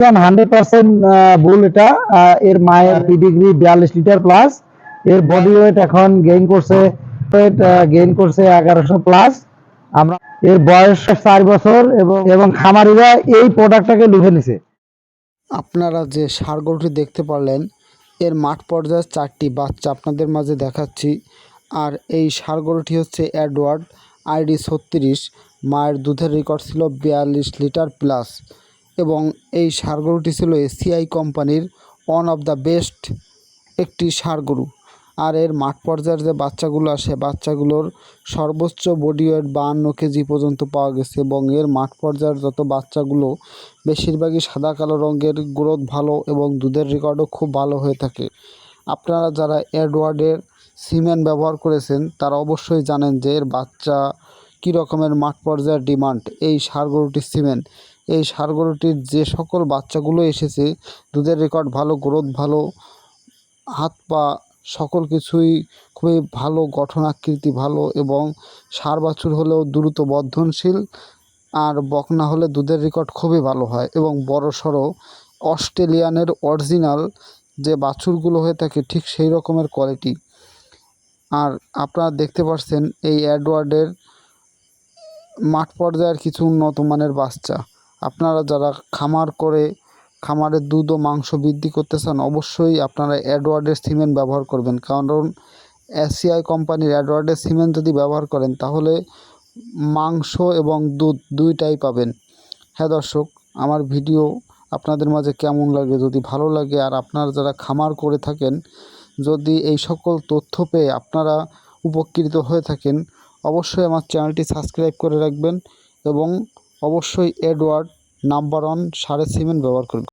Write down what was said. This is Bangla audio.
100% বুল এটা। এর মায়ের পিডিগ্রি 42 লিটার প্লাস। এর বডি ওয়েট এখন গেইন করছে 1100 প্লাস। আমরা এর বয়স 4 বছর এবং খামারিরা এই প্রোডাক্টটাকে লুভে নিছে। আপনারা যে ষাঁড় গরুটি দেখতে পারলেন, এর মাঠ পর্যায়ে 4টি বাচ্চা আপনাদের মাঝে দেখাচ্ছি। আর এই ষাঁড় গরুটি হচ্ছে এডওয়ার্ড ID 36। মায়ের দুধের রেকর্ড ছিল 42 লিটার প্লাস এবং এই ষাঁড় গরুটি ছিল এসিআই কোম্পানির ওয়ান অফ দ্য বেস্ট একটি ষাঁড় গরু। আর এর মাঠ পর্যায়ের যে বাচ্চাগুলো আসে, বাচ্চাগুলোর সর্বোচ্চ বডি ওয়েট 52 কেজি পর্যন্ত পাওয়া গেছে এবং এর মাঠ পর্যায়ের যত বাচ্চাগুলো বেশিরভাগই সাদা কালো রঙের, গ্রোথ ভালো এবং দুধের রেকর্ডও খুব ভালো হয়ে থাকে। আপনারা যারা এডওয়ার্ডের সিমেন্ট ব্যবহার করেছেন তারা অবশ্যই জানেন যে এর বাচ্চা কী রকমের মাঠ পর্যায়ের ডিমান্ড। এই ষাঁড় গরুটির সিমেন্ট, এই ষাঁড় গরুটির যে সকল বাচ্চাগুলো এসেছে দুধের রেকর্ড ভালো, গ্রোথ ভালো, হাত পা সকল কিছুই খুবই ভালো, গঠন আকৃতি ভালো এবং ষাঁড় বাছুর হলেও দ্রুত বর্ধনশীল আর বকনা হলে দুধের রেকর্ড খুবই ভালো হয় এবং বড়সড় অস্ট্রেলিয়ানের অরিজিনাল যে বাছুরগুলো হয়ে থাকে ঠিক সেই রকমের কোয়ালিটি। আর আপনারা দেখতে পাচ্ছেন এই এডওয়ার্ডের মাঠ পর্যায়ের কিছু উন্নত মানের বাচ্চা। আপনারা যারা খামার করে খামারের দুধ ও মাংস বৃদ্ধি করতে চান অবশ্যই আপনারা এডওয়ার্ডের সিমেন্ট ব্যবহার করবেন, কারণ এসিআই কোম্পানির এডওয়ার্ডের সিমেন্ট যদি ব্যবহার করেন তাহলে মাংস এবং দুধ দুইটাই পাবেন। হ্যাঁ দর্শক, আমার ভিডিও আপনাদের মাঝে কেমন লাগে? যদি ভালো লাগে আর আপনারা যারা খামার করে থাকেন যদি এই সকল তথ্য পেয়ে আপনারা উপকৃত হয়ে থাকেন অবশ্যই আমার চ্যানেলটি সাবস্ক্রাইব করে রাখবেন এবং অবশ্যই এডওয়ার্ড নাম্বার 1 ষাঁড়ের সিমেন্ট ব্যবহার করবেন।